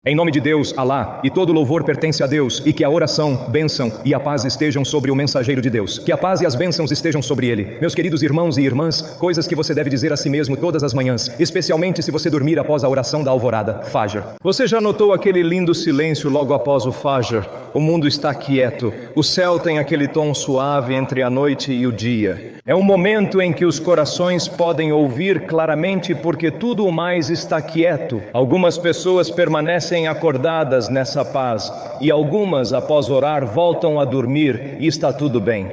Em nome de Deus, Alá, e todo louvor pertence a Deus, e que a oração, bênção e a paz estejam sobre o mensageiro de Deus. Que a paz e as bênçãos estejam sobre ele. Meus queridos irmãos e irmãs, coisas que você deve dizer a si mesmo todas as manhãs, especialmente se você dormir após a oração da alvorada, Fajr. Você já notou aquele lindo silêncio logo após o Fajr? O mundo está quieto, o céu tem aquele tom suave entre a noite e o dia. É um momento em que os corações podem ouvir claramente porque tudo o mais está quieto. Algumas pessoas permanecem acordadas nessa paz e algumas, após orar, voltam a dormir e está tudo bem.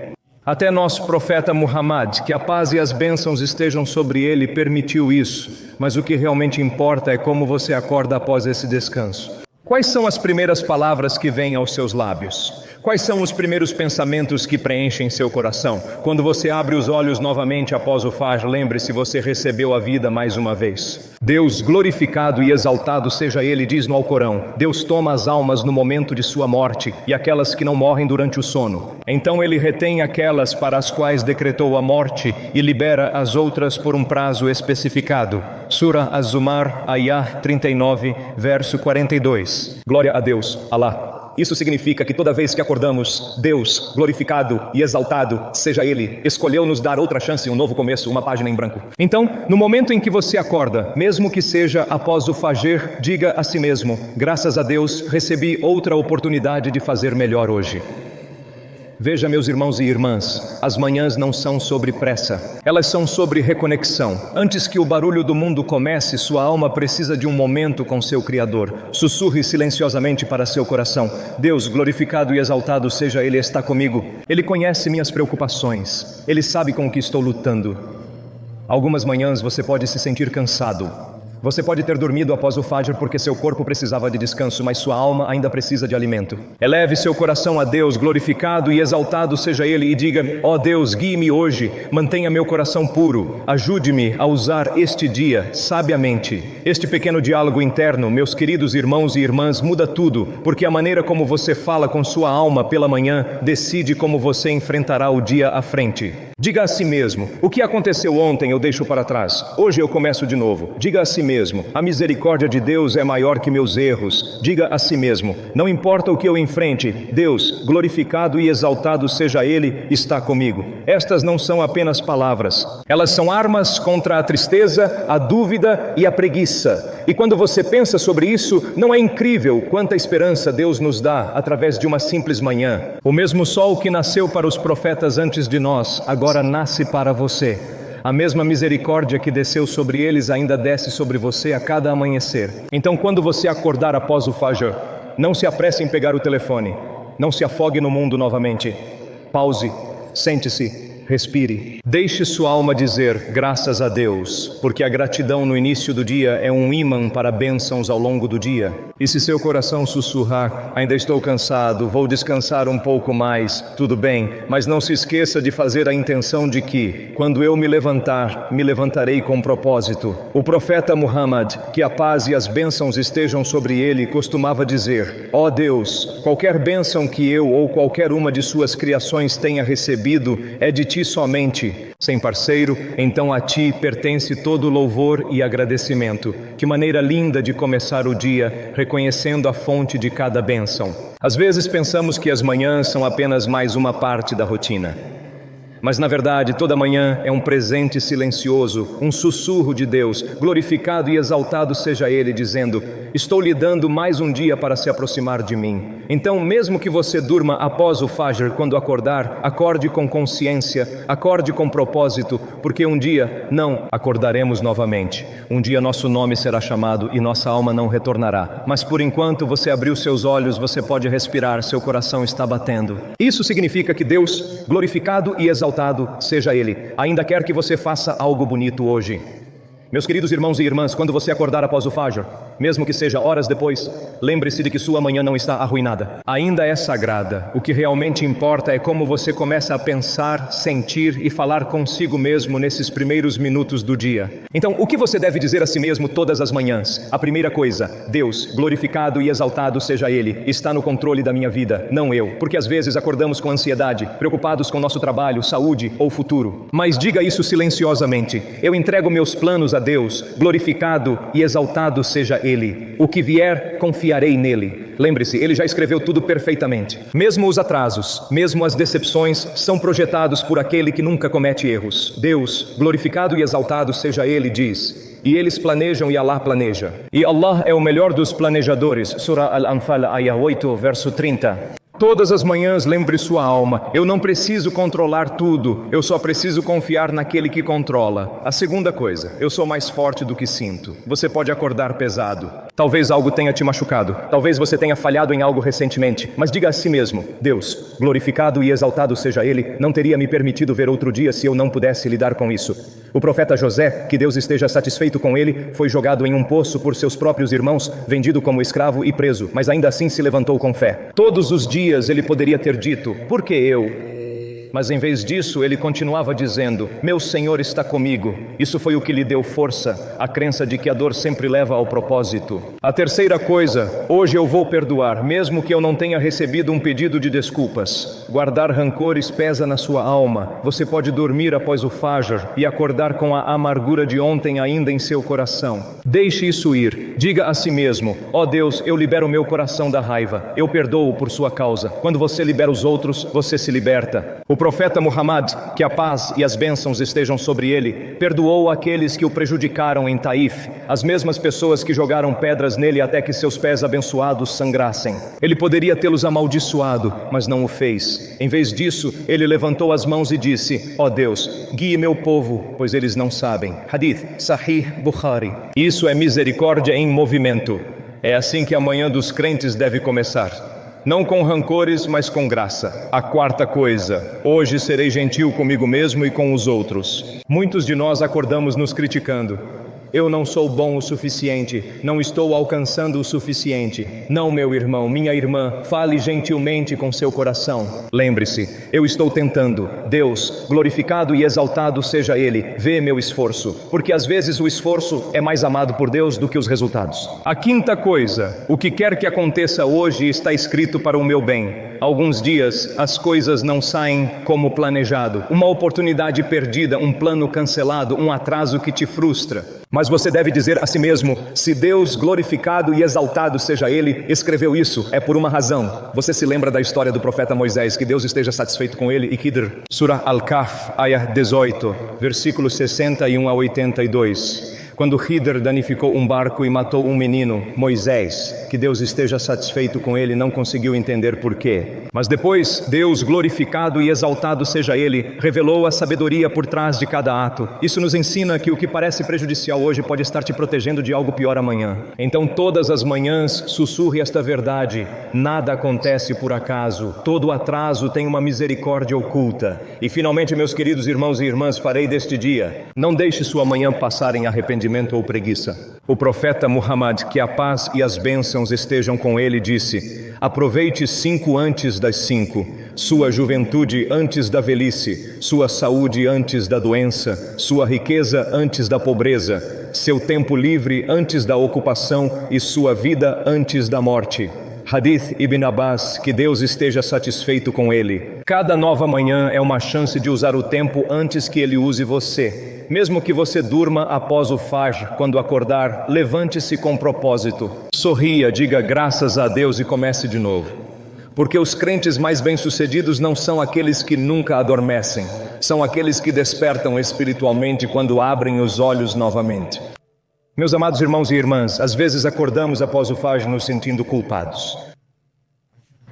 Até nosso profeta Muhammad, que a paz e as bênçãos estejam sobre ele, permitiu isso. Mas o que realmente importa é como você acorda após esse descanso. Quais são as primeiras palavras que vêm aos seus lábios? Quais são os primeiros pensamentos que preenchem seu coração? Quando você abre os olhos novamente após o Fajr, lembre-se, você recebeu a vida mais uma vez. Deus, glorificado e exaltado seja Ele, diz no Alcorão: Deus toma as almas no momento de sua morte e aquelas que não morrem durante o sono. Então Ele retém aquelas para as quais decretou a morte e libera as outras por um prazo especificado. Sura Az-Zumar, Ayah 39, verso 42. Glória a Deus, Alá. Isso significa que toda vez que acordamos, Deus, glorificado e exaltado seja Ele, escolheu nos dar outra chance, um novo começo, uma página em branco. Então, no momento em que você acorda, mesmo que seja após o Fajr, diga a si mesmo: graças a Deus, recebi outra oportunidade de fazer melhor hoje. Veja, meus irmãos e irmãs, as manhãs não são sobre pressa, elas são sobre reconexão. Antes que o barulho do mundo comece, sua alma precisa de um momento com seu Criador. Sussurre silenciosamente para seu coração: Deus, glorificado e exaltado seja Ele, está comigo. Ele conhece minhas preocupações, Ele sabe com o que estou lutando. Algumas manhãs você pode se sentir cansado. Você pode ter dormido após o Fajr porque seu corpo precisava de descanso, mas sua alma ainda precisa de alimento. Eleve seu coração a Deus, glorificado e exaltado seja Ele, e diga: ó Deus, guie-me hoje, mantenha meu coração puro, ajude-me a usar este dia sabiamente. Este pequeno diálogo interno, meus queridos irmãos e irmãs, muda tudo, porque a maneira como você fala com sua alma pela manhã decide como você enfrentará o dia à frente. Diga a si mesmo: o que aconteceu ontem eu deixo para trás, hoje eu começo de novo. Diga a si mesmo: a misericórdia de Deus é maior que meus erros. Diga a si mesmo: não importa o que eu enfrente, Deus, glorificado e exaltado seja Ele, está comigo. Estas não são apenas palavras, elas são armas contra a tristeza, a dúvida e a preguiça. E quando você pensa sobre isso, não é incrível quanta esperança Deus nos dá através de uma simples manhã? O mesmo sol que nasceu para os profetas antes de nós, agora nasce para você. A mesma misericórdia que desceu sobre eles ainda desce sobre você a cada amanhecer. Então, quando você acordar após o Fajr, não se apresse em pegar o telefone. Não se afogue no mundo novamente. Pause, sente-se, respire. Deixe sua alma dizer: graças a Deus, porque a gratidão no início do dia é um ímã para bênçãos ao longo do dia. E se seu coração sussurrar: ainda estou cansado, vou descansar um pouco mais, tudo bem, mas não se esqueça de fazer a intenção de que, quando eu me levantar, me levantarei com propósito. O profeta Muhammad, que a paz e as bênçãos estejam sobre ele, costumava dizer: ó Deus, qualquer bênção que eu ou qualquer uma de suas criações tenha recebido é de ti somente. Sem parceiro, então a ti pertence todo louvor e agradecimento. Que maneira linda de começar o dia, reconhecendo a fonte de cada bênção. Às vezes pensamos que as manhãs são apenas mais uma parte da rotina. Mas na verdade, toda manhã é um presente silencioso, um sussurro de Deus, glorificado e exaltado seja Ele, dizendo: estou lhe dando mais um dia para se aproximar de mim. Então, mesmo que você durma após o Fajr, quando acordar, acorde com consciência, acorde com propósito, porque um dia não acordaremos novamente. Um dia nosso nome será chamado e nossa alma não retornará. Mas por enquanto você abriu seus olhos, você pode respirar, seu coração está batendo. Isso significa que Deus, glorificado e exaltado seja Ele, ainda quer que você faça algo bonito hoje. Meus queridos irmãos e irmãs, quando você acordar após o Fajr, mesmo que seja horas depois, lembre-se de que sua manhã não está arruinada. Ainda é sagrada. O que realmente importa é como você começa a pensar, sentir e falar consigo mesmo nesses primeiros minutos do dia. Então, o que você deve dizer a si mesmo todas as manhãs? A primeira coisa: Deus, glorificado e exaltado seja Ele, está no controle da minha vida, não eu. Porque às vezes acordamos com ansiedade, preocupados com nosso trabalho, saúde ou futuro. Mas diga isso silenciosamente: eu entrego meus planos a Deus, glorificado e exaltado seja Ele. O que vier, confiarei nele. Lembre-se, Ele já escreveu tudo perfeitamente. Mesmo os atrasos, mesmo as decepções, são projetados por aquele que nunca comete erros. Deus, glorificado e exaltado seja Ele, diz: e eles planejam e Allah planeja. E Allah é o melhor dos planejadores. Surah Al-Anfal, ayah 8, verso 30. Todas as manhãs lembre sua alma: eu não preciso controlar tudo, eu só preciso confiar naquele que controla. A segunda coisa: eu sou mais forte do que sinto. Você pode acordar pesado. Talvez algo tenha te machucado. Talvez você tenha falhado em algo recentemente. Mas diga a si mesmo: Deus, glorificado e exaltado seja Ele, não teria me permitido ver outro dia se eu não pudesse lidar com isso. O profeta José, que Deus esteja satisfeito com ele, foi jogado em um poço por seus próprios irmãos, vendido como escravo e preso, mas ainda assim se levantou com fé. Todos os dias ele poderia ter dito: por que eu? Mas em vez disso, ele continuava dizendo: meu Senhor está comigo. Isso foi o que lhe deu força, a crença de que a dor sempre leva ao propósito. A terceira coisa: hoje eu vou perdoar, mesmo que eu não tenha recebido um pedido de desculpas. Guardar rancores pesa na sua alma. Você pode dormir após o Fajr e acordar com a amargura de ontem ainda em seu coração. Deixe isso ir. Diga a si mesmo: ó Deus, eu libero meu coração da raiva. Eu perdoo por sua causa. Quando você libera os outros, você se liberta. O profeta Muhammad, que a paz e as bênçãos estejam sobre ele, perdoou aqueles que o prejudicaram em Taif, as mesmas pessoas que jogaram pedras nele até que seus pés abençoados sangrassem. Ele poderia tê-los amaldiçoado, mas não o fez. Em vez disso, ele levantou as mãos e disse: ó Deus, guie meu povo, pois eles não sabem. Hadith Sahih Bukhari. Isso é misericórdia em movimento. É assim que a manhã dos crentes deve começar. Não com rancores, mas com graça. A quarta coisa: hoje serei gentil comigo mesmo e com os outros. Muitos de nós acordamos nos criticando. Eu não sou bom o suficiente, não estou alcançando o suficiente. Não, meu irmão, minha irmã, fale gentilmente com seu coração. Lembre-se, eu estou tentando. Deus, glorificado e exaltado seja Ele, vê meu esforço, porque às vezes o esforço é mais amado por Deus do que os resultados. A quinta coisa: o que quer que aconteça hoje está escrito para o meu bem. Alguns dias as coisas não saem como planejado. Uma oportunidade perdida, um plano cancelado, um atraso que te frustra. Mas você deve dizer a si mesmo: se Deus, glorificado e exaltado seja Ele, escreveu isso, é por uma razão. Você se lembra da história do profeta Moisés, que Deus esteja satisfeito com ele, e Khidr? Surah Al-Kahf, ayah 18, versículos 61 a 82. Quando Khidr danificou um barco e matou um menino, Moisés, que Deus esteja satisfeito com ele, não conseguiu entender por quê. Mas depois, Deus, glorificado e exaltado seja Ele, revelou a sabedoria por trás de cada ato. Isso nos ensina que o que parece prejudicial hoje pode estar te protegendo de algo pior amanhã. Então todas as manhãs sussurre esta verdade: nada acontece por acaso, todo atraso tem uma misericórdia oculta. E finalmente, meus queridos irmãos e irmãs, farei deste dia: não deixe sua manhã passar em arrependimento ou preguiça. O profeta Muhammad, que a paz e as bênçãos estejam com ele, disse: aproveite 5 antes das 5, sua juventude antes da velhice, sua saúde antes da doença, sua riqueza antes da pobreza, seu tempo livre antes da ocupação e sua vida antes da morte. Hadith Ibn Abbas, que Deus esteja satisfeito com ele. Cada nova manhã é uma chance de usar o tempo antes que ele use você. Mesmo que você durma após o Fajr, quando acordar, levante-se com propósito. Sorria, diga graças a Deus e comece de novo. Porque os crentes mais bem-sucedidos não são aqueles que nunca adormecem, são aqueles que despertam espiritualmente quando abrem os olhos novamente. Meus amados irmãos e irmãs, às vezes acordamos após o Fajr nos sentindo culpados.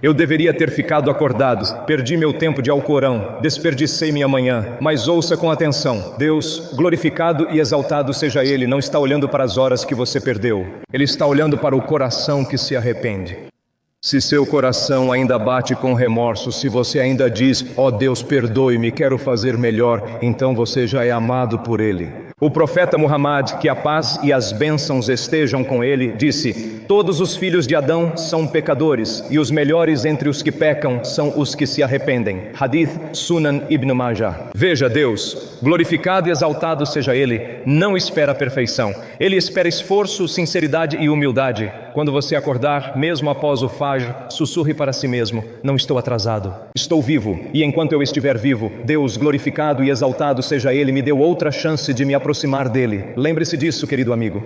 Eu deveria ter ficado acordado, perdi meu tempo de Alcorão, desperdicei minha manhã. Mas ouça com atenção: Deus, glorificado e exaltado seja Ele, não está olhando para as horas que você perdeu. Ele está olhando para o coração que se arrepende. Se seu coração ainda bate com remorso, se você ainda diz: ó Deus, perdoe-me, quero fazer melhor, então você já é amado por Ele. O profeta Muhammad, que a paz e as bênçãos estejam com ele, disse: todos os filhos de Adão são pecadores, e os melhores entre os que pecam são os que se arrependem. Hadith Sunan Ibn Majah. Veja, Deus, glorificado e exaltado seja Ele, não espera a perfeição. Ele espera esforço, sinceridade e humildade. Quando você acordar, mesmo após o Fajr, sussurre para si mesmo: não estou atrasado, estou vivo, e enquanto eu estiver vivo, Deus, glorificado e exaltado seja Ele, me deu outra chance de me aproximar dele. Lembre-se disso, querido amigo.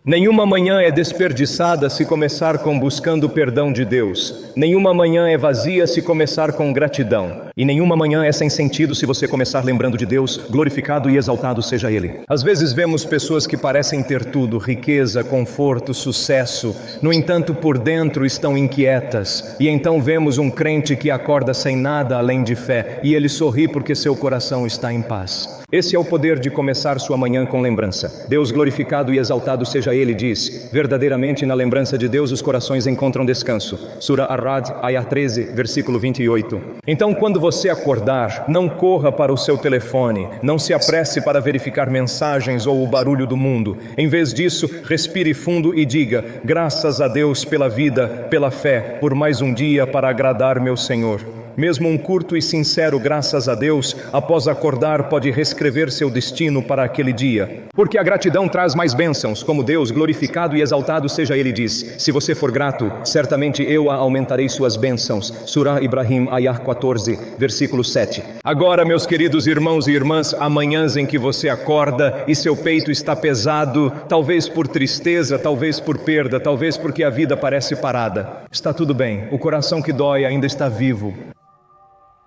Nenhuma manhã é desperdiçada se começar com buscando o perdão de Deus. Nenhuma manhã é vazia se começar com gratidão. E nenhuma manhã é sem sentido se você começar lembrando de Deus, glorificado e exaltado seja Ele. Às vezes vemos pessoas que parecem ter tudo, riqueza, conforto, sucesso. No entanto, por dentro estão inquietas. E então vemos um crente que acorda sem nada além de fé. E ele sorri porque seu coração está em paz. Esse é o poder de começar sua manhã com lembrança. Deus glorificado e exaltado seja Ele diz, verdadeiramente na lembrança de Deus os corações encontram descanso. Surah Ar-Ra'd, Ayah 13, versículo 28. Então quando você acordar, não corra para o seu telefone, não se apresse para verificar mensagens ou o barulho do mundo. Em vez disso, respire fundo e diga, graças a Deus pela vida, pela fé, por mais um dia para agradar meu Senhor. Mesmo um curto e sincero graças a Deus, após acordar, pode reescrever seu destino para aquele dia. Porque a gratidão traz mais bênçãos, como Deus, glorificado e exaltado seja Ele diz. Se você for grato, certamente eu aumentarei suas bênçãos. Surah Ibrahim, Ayah 14, versículo 7. Agora, meus queridos irmãos e irmãs, há manhãs em que você acorda e seu peito está pesado, talvez por tristeza, talvez por perda, talvez porque a vida parece parada. Está tudo bem, o coração que dói ainda está vivo.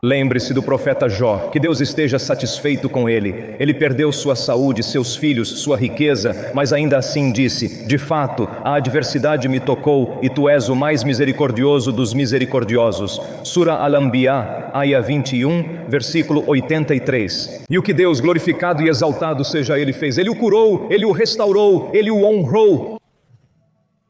Lembre-se do profeta Jó, que Deus esteja satisfeito com ele. Ele perdeu sua saúde, seus filhos, sua riqueza, mas ainda assim disse, de fato, a adversidade me tocou e tu és o mais misericordioso dos misericordiosos. Surah Al-Anbiya, Ayah 21, versículo 83. E o que Deus, glorificado e exaltado seja Ele, fez? Ele o curou, Ele o restaurou, Ele o honrou.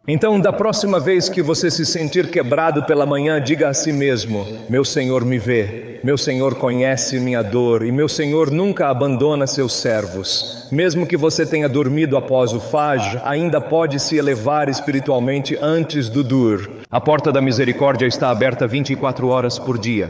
Então, da próxima vez que você se sentir quebrado pela manhã, diga a si mesmo, meu Senhor me vê, meu Senhor conhece minha dor e meu Senhor nunca abandona seus servos. Mesmo que você tenha dormido após o Fajr, ainda pode se elevar espiritualmente antes do Dur. A porta da misericórdia está aberta 24 horas por dia.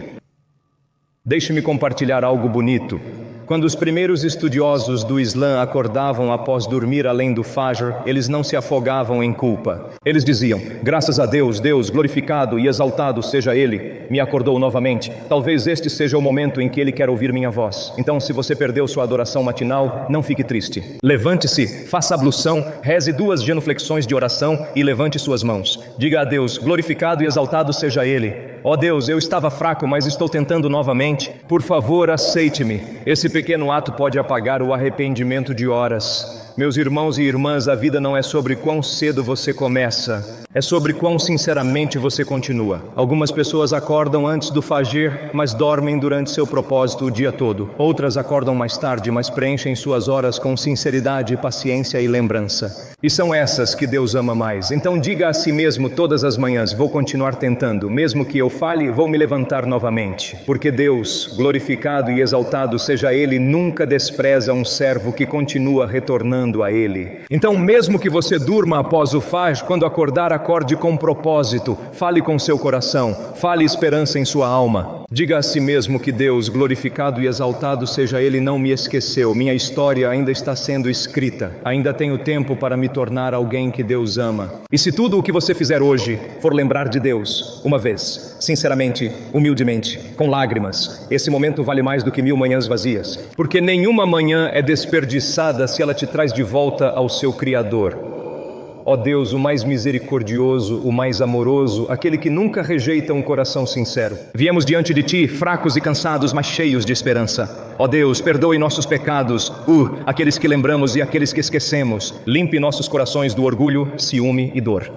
Deixe-me compartilhar algo bonito. Quando os primeiros estudiosos do Islã acordavam após dormir além do Fajr, eles não se afogavam em culpa. Eles diziam, graças a Deus, Deus glorificado e exaltado seja Ele, me acordou novamente. Talvez este seja o momento em que Ele quer ouvir minha voz. Então, se você perdeu sua adoração matinal, não fique triste. Levante-se, faça ablução, reze 2 genuflexões de oração e levante suas mãos. Diga a Deus, glorificado e exaltado seja Ele. Ó Deus, eu estava fraco, mas estou tentando novamente. Por favor, aceite-me. Esse pequeno ato pode apagar o arrependimento de horas. Meus irmãos e irmãs, a vida não é sobre quão cedo você começa, é sobre quão sinceramente você continua. Algumas pessoas acordam antes do Fajr, mas dormem durante seu propósito o dia todo. Outras acordam mais tarde, mas preenchem suas horas com sinceridade, paciência e lembrança. E são essas que Deus ama mais. Então diga a si mesmo todas as manhãs, vou continuar tentando. Mesmo que eu falhe, vou me levantar novamente. Porque Deus, glorificado e exaltado seja Ele, nunca despreza um servo que continua retornando a Ele. Então, mesmo que você durma após o Fajr, quando acordar, acorde com propósito. Fale com seu coração. Fale esperança em sua alma. Diga a si mesmo que Deus, glorificado e exaltado seja Ele, não me esqueceu. Minha história ainda está sendo escrita. Ainda tenho tempo para me tornar alguém que Deus ama. E se tudo o que você fizer hoje for lembrar de Deus, uma vez, sinceramente, humildemente, com lágrimas, esse momento vale mais do que 1000 manhãs vazias. Porque nenhuma manhã é desperdiçada se ela te traz de volta ao seu Criador. Ó Deus, o mais misericordioso, o mais amoroso, aquele que nunca rejeita um coração sincero. Viemos diante de Ti, fracos e cansados, mas cheios de esperança. Ó Deus, perdoe nossos pecados, aqueles que lembramos e aqueles que esquecemos. Limpe nossos corações do orgulho, ciúme e dor.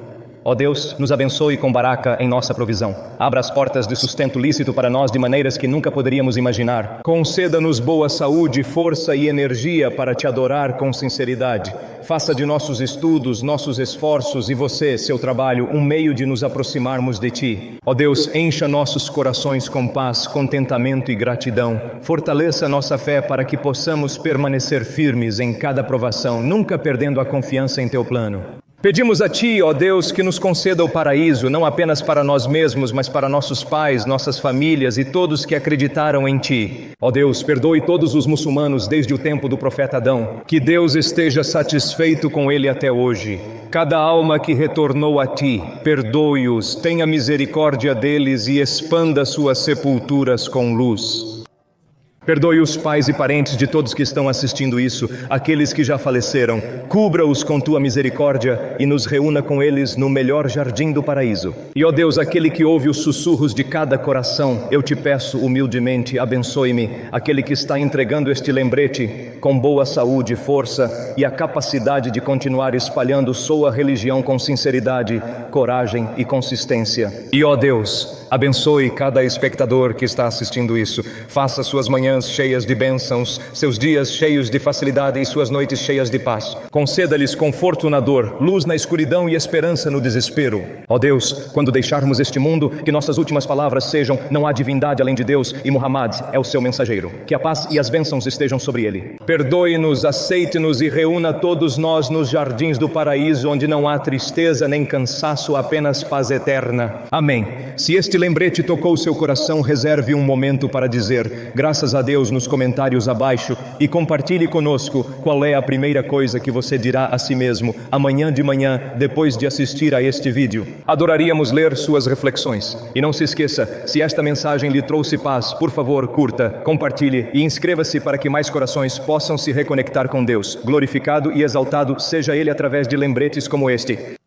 Ó Deus, nos abençoe com baraka em nossa provisão. Abra as portas de sustento lícito para nós de maneiras que nunca poderíamos imaginar. Conceda-nos boa saúde, força e energia para Te adorar com sinceridade. Faça de nossos estudos, nossos esforços e você, seu trabalho, um meio de nos aproximarmos de Ti. Ó Deus, encha nossos corações com paz, contentamento e gratidão. Fortaleça nossa fé para que possamos permanecer firmes em cada provação, nunca perdendo a confiança em Teu plano. Pedimos a Ti, ó Deus, que nos conceda o paraíso, não apenas para nós mesmos, mas para nossos pais, nossas famílias e todos que acreditaram em Ti. Ó Deus, perdoe todos os muçulmanos desde o tempo do profeta Adão. Que Deus esteja satisfeito com ele até hoje. Cada alma que retornou a Ti, perdoe-os, tenha misericórdia deles e expanda suas sepulturas com luz. Perdoe os pais e parentes de todos que estão assistindo isso, aqueles que já faleceram. Cubra-os com tua misericórdia e nos reúna com eles no melhor jardim do paraíso. E, ó Deus, aquele que ouve os sussurros de cada coração, eu te peço humildemente, abençoe-me, aquele que está entregando este lembrete com boa saúde, força e a capacidade de continuar espalhando sua religião com sinceridade, coragem e consistência. E, ó Deus, abençoe cada espectador que está assistindo isso. Faça suas manhãs cheias de bênçãos, seus dias cheios de facilidade e suas noites cheias de paz. Conceda-lhes conforto na dor, luz na escuridão e esperança no desespero. Ó Deus, quando deixarmos este mundo, que nossas últimas palavras sejam: não há divindade além de Deus e Muhammad é o seu mensageiro. Que a paz e as bênçãos estejam sobre ele. Perdoe-nos, aceite-nos e reúna todos nós nos jardins do paraíso, onde não há tristeza nem cansaço, apenas paz eterna. Amém. Se este lembrete tocou seu coração, reserve um momento para dizer graças a Deus nos comentários abaixo e compartilhe conosco qual é a primeira coisa que você dirá a si mesmo amanhã de manhã, depois de assistir a este vídeo. Adoraríamos ler suas reflexões. E não se esqueça, se esta mensagem lhe trouxe paz, por favor, curta, compartilhe e inscreva-se para que mais corações possam se reconectar com Deus. Glorificado e exaltado seja Ele através de lembretes como este.